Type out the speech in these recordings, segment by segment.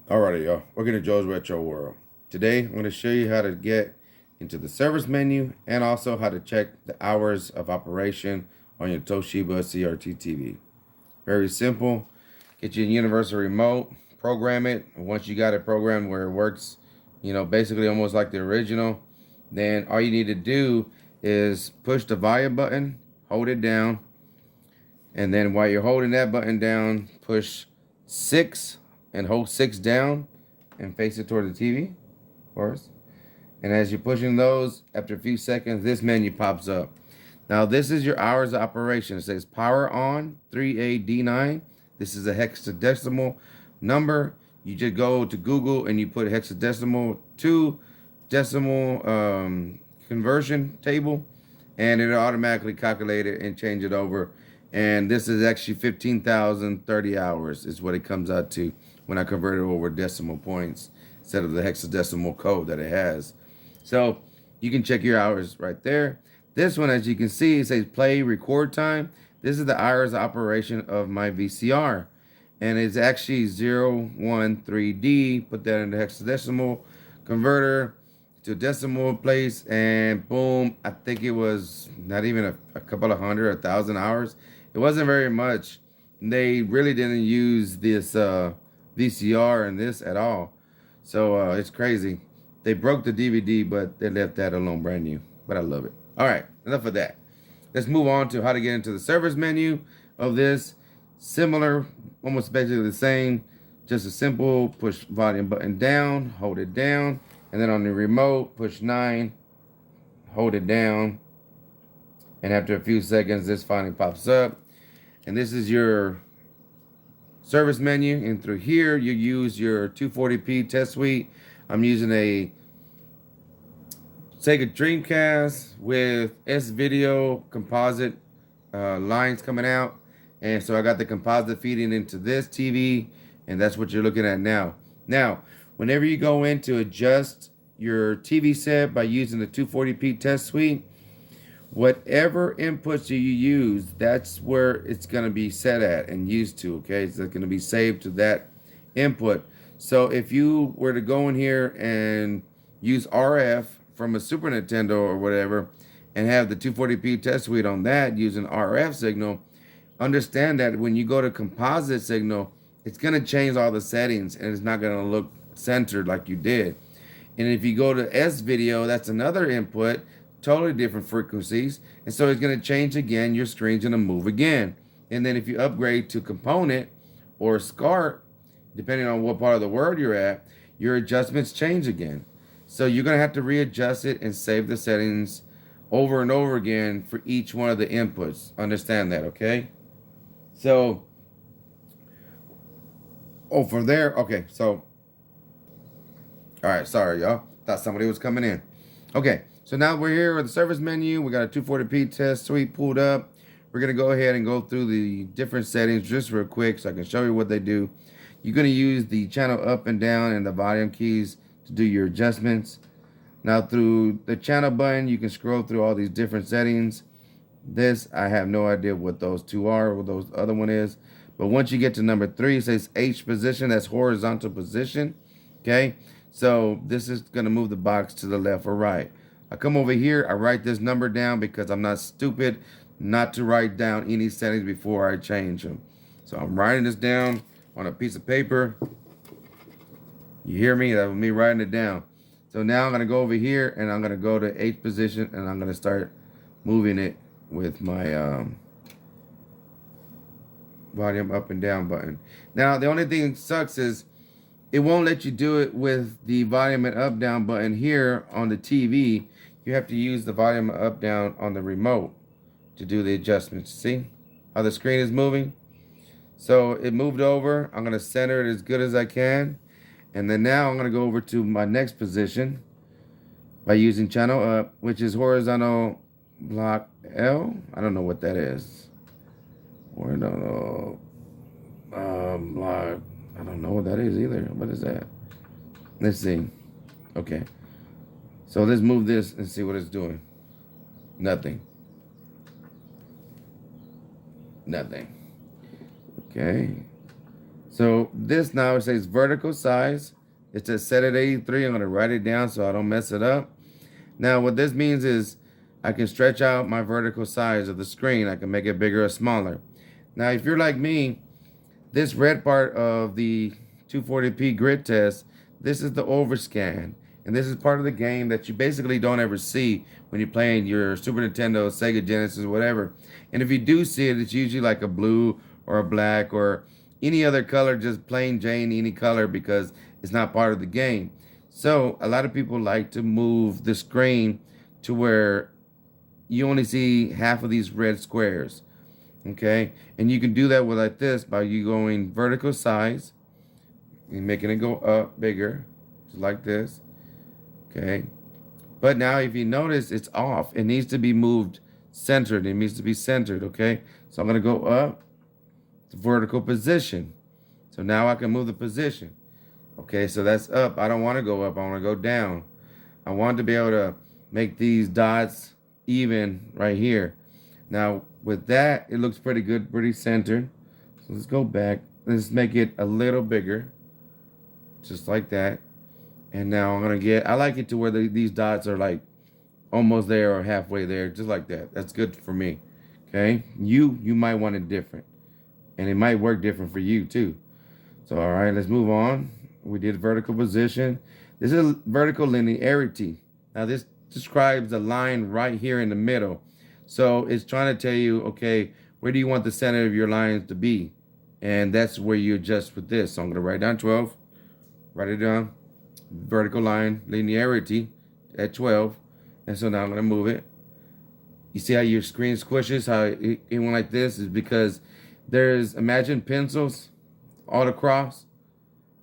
Alrighty, y'all. Welcome to Joe's Retro World. Today, I'm going to show you how to get into the service menu and also how to check the hours of operation on your Toshiba CRT TV. Very simple. Get you a universal remote, program it. And once you got it programmed where it works, basically almost like the original, then all you need to do is push the volume button, hold it down, and then while you're holding that button down, push 6 and hold 6 down and face it toward the TV, of course. And as you're pushing those, after a few seconds, this menu pops up. Now, this is your hours of operation. It says power on 3AD9. This is a hexadecimal number. You just go to Google and you put hexadecimal to decimal conversion table, and it'll automatically calculate it and change it over. And this is actually 15,030 hours is what it comes out to when I convert it over decimal points instead of the hexadecimal code that it has. So you can check your hours right there. This one, as you can see, it says play record time. This is the hours of operation of my VCR. And it's actually 013D. Put that in the hexadecimal converter to decimal place, and boom, I think it was not even a couple of hundred, 1,000 hours. It wasn't very much. They really didn't use this VCR in this at all. So it's crazy. They broke the DVD, but they left that alone brand new. But I love it. All right, enough of that. Let's move on to how to get into the service menu of this. Similar, almost basically the same. Just a simple push volume button down, hold it down, and then on the remote, push 9, hold it down, and after a few seconds, this finally pops up. And this is your service menu, and through here, you use your 240p test suite. I'm using a Sega Dreamcast with S-Video composite lines coming out. And so I got the composite feeding into this TV, and that's what you're looking at now. Now, whenever you go in to adjust your TV set by using the 240p test suite, whatever inputs you use, that's where it's going to be set at and used to, okay? So it's going to be saved to that input. So if you were to go in here and use RF from a Super Nintendo or whatever and have the 240p test suite on that using RF signal, understand that when you go to composite signal, it's going to change all the settings and it's not going to look centered like you did. And if you go to S-Video, that's another input, totally different frequencies. And so it's going to change again. Your screen's going to move again. And then if you upgrade to component or SCART, depending on what part of the world you're at, your adjustments change again. So you're going to have to readjust it and save the settings over and over again for each one of the inputs. Understand that, okay? So, from there, okay, so, all right, sorry, y'all. Thought somebody was coming in. Okay, so now we're here with the service menu. We got a 240p test suite pulled up. We're going to go ahead and go through the different settings just real quick so I can show you what they do. You're going to use the channel up and down and the volume keys to do your adjustments. Now, through the channel button, you can scroll through all these different settings. This, I have no idea what those two are, what those other one is. But once you get to number 3, it says H position. That's horizontal position. Okay. So this is going to move the box to the left or right. I come over here. I write this number down because I'm not stupid not to write down any settings before I change them. So I'm writing this down on a piece of paper. You hear me? That was me writing it down. So now I'm going to go over here and I'm going to go to H position and I'm going to start moving it with my volume up and down button. Now, the only thing that sucks is it won't let you do it with the volume and up down button here on the TV. You have to use the volume up down on the remote to do the adjustments. See how the screen is moving? So it moved over. I'm going to center it as good as I can. And then now I'm going to go over to my next position by using channel up, which is horizontal block L. I don't know what that is. Horizontal block. I don't know what that is either. What is that? Let's see. Okay. So let's move this and see what it's doing. Nothing. Nothing. Okay. So this now it says vertical size. It says set at 83. I'm going to write it down so I don't mess it up. Now what this means is I can stretch out my vertical size of the screen. I can make it bigger or smaller. Now if you're like me, this red part of the 240p grid test, this is the overscan. And this is part of the game that you basically don't ever see when you're playing your Super Nintendo, Sega Genesis, whatever. And if you do see it, it's usually like a blue or a black or any other color, just plain Jane, any color, because it's not part of the game. So a lot of people like to move the screen to where you only see half of these red squares. Okay, and you can do that with like this by you going vertical size and making it go up bigger, just like this. Okay, but now if you notice, it's off. It needs to be moved centered. It needs to be centered. Okay, so I'm gonna go up to vertical position. So now I can move the position. Okay, so that's up. I don't want to go up. I want to go down. I want to be able to make these dots even right here. Now with that, it looks pretty good, pretty centered. So let's go back. Let's make it a little bigger, just like that. And now I'm gonna get. I like it to where these dots are like almost there or halfway there, just like that. That's good for me. Okay, you might want it different, and it might work different for you too. So all right, let's move on. We did vertical position. This is vertical linearity. Now this describes the line right here in the middle. So it's trying to tell you, okay, where do you want the center of your lines to be? And that's where you adjust with this. So I'm going to write down 12. Write it down. Vertical line, linearity at 12. And so now I'm going to move it. You see how your screen squishes? How it went like this is because there's, imagine pencils all across.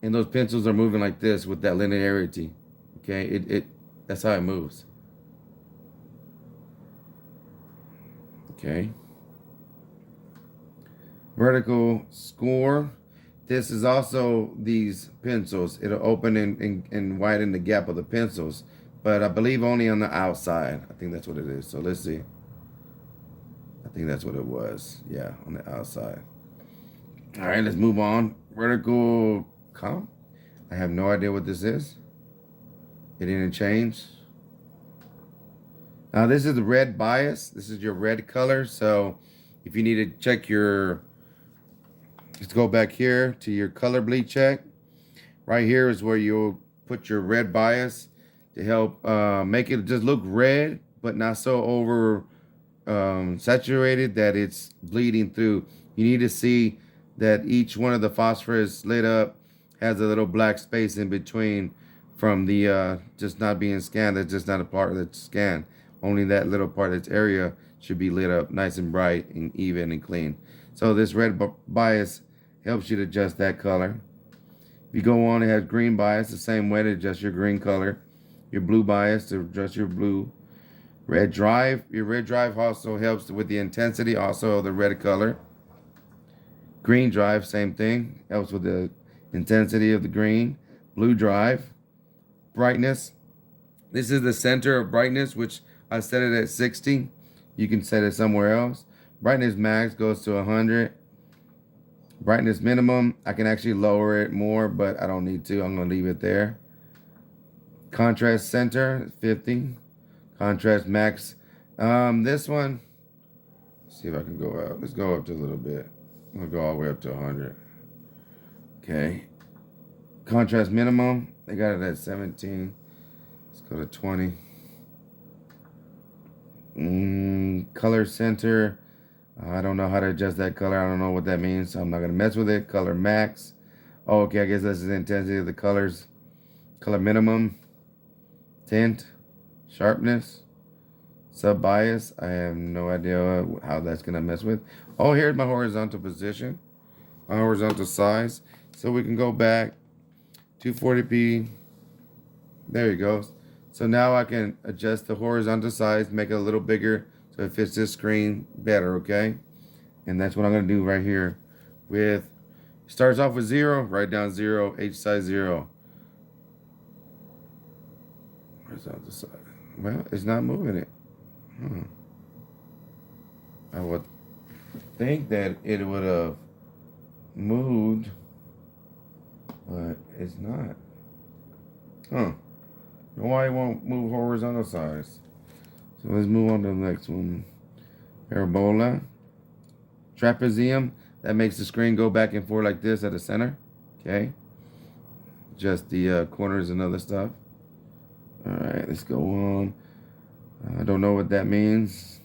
And those pencils are moving like this with that linearity. Okay, that's how it moves. Okay. Vertical score. This is also these pencils. It'll open and widen the gap of the pencils. But I believe only on the outside. I think that's what it is. So let's see. I think that's what it was. Yeah, on the outside. All right, let's move on. Vertical comp. I have no idea what this is. It didn't change. Now this is the red bias. This is your red color. So if you need to check your, let's go back here to your color bleed check. Right here is where you'll put your red bias to help make it just look red, but not so over saturated that it's bleeding through. You need to see that each one of the phosphorus lit up has a little black space in between from the just not being scanned. That's just not a part of the scan. Only that little part, its area, should be lit up nice and bright and even and clean. So this red bias helps you to adjust that color. If you go on, it has green bias, the same way to adjust your green color. Your blue bias to adjust your blue. Red drive, your red drive also helps with the intensity, also the red color. Green drive, same thing, helps with the intensity of the green. Blue drive, brightness. This is the center of brightness, which I set it at 60. You can set it somewhere else. Brightness max goes to 100. Brightness minimum, I can actually lower it more, but I don't need to. I'm going to leave it there. Contrast center, 50. Contrast max. This one, let's see if I can go up. Let's go up to a little bit. I'm going to go all the way up to 100. Okay. Contrast minimum, they got it at 17. Let's go to 20. Color center. I don't know how to adjust that color. I don't know what that means, so I'm not going to mess with it. Color max. Oh, okay, I guess that's the intensity of the colors. Color minimum. Tint. Sharpness. Sub bias. I have no idea how that's going to mess with. Oh, here's my horizontal position. My horizontal size. So we can go back. 240p. There you go. So now I can adjust the horizontal size, make it a little bigger so it fits this screen better, okay? And that's what I'm going to do right here. With, starts off with 0, write down 0, H size 0. Horizontal size. Well, it's not moving it. I would think that it would have moved. but it's not. Huh. Know why it won't move horizontal size. So let's move on to the next one. Parabola. Trapezium. That makes the screen go back and forth like this at the center. Okay. Just the corners and other stuff. Alright, let's go on. I don't know what that means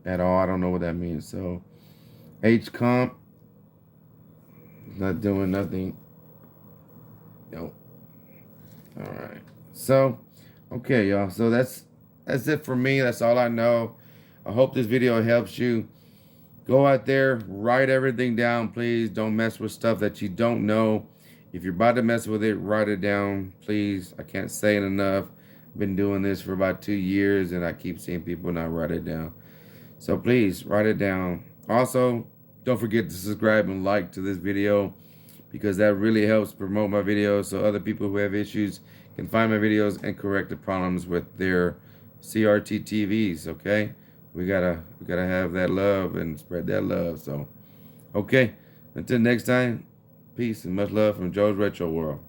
at all. I don't know what that means. So, H comp. Not doing nothing. Nope. Alright. So, okay, y'all. So that's it for me. That's all I know. I hope this video helps you. Go out there, write everything down, please. Don't mess with stuff that you don't know. If you're about to mess with it, write it down, please. I can't say it enough. I've been doing this for about 2 years, and I keep seeing people not write it down. So please, write it down. Also, don't forget to subscribe and like to this video, because that really helps promote my videos so other people who have issues can find my videos and correct the problems with their CRT TVs, okay? We gotta have that love and spread that love. So, okay. Until next time, peace and much love from Joe's Retro World.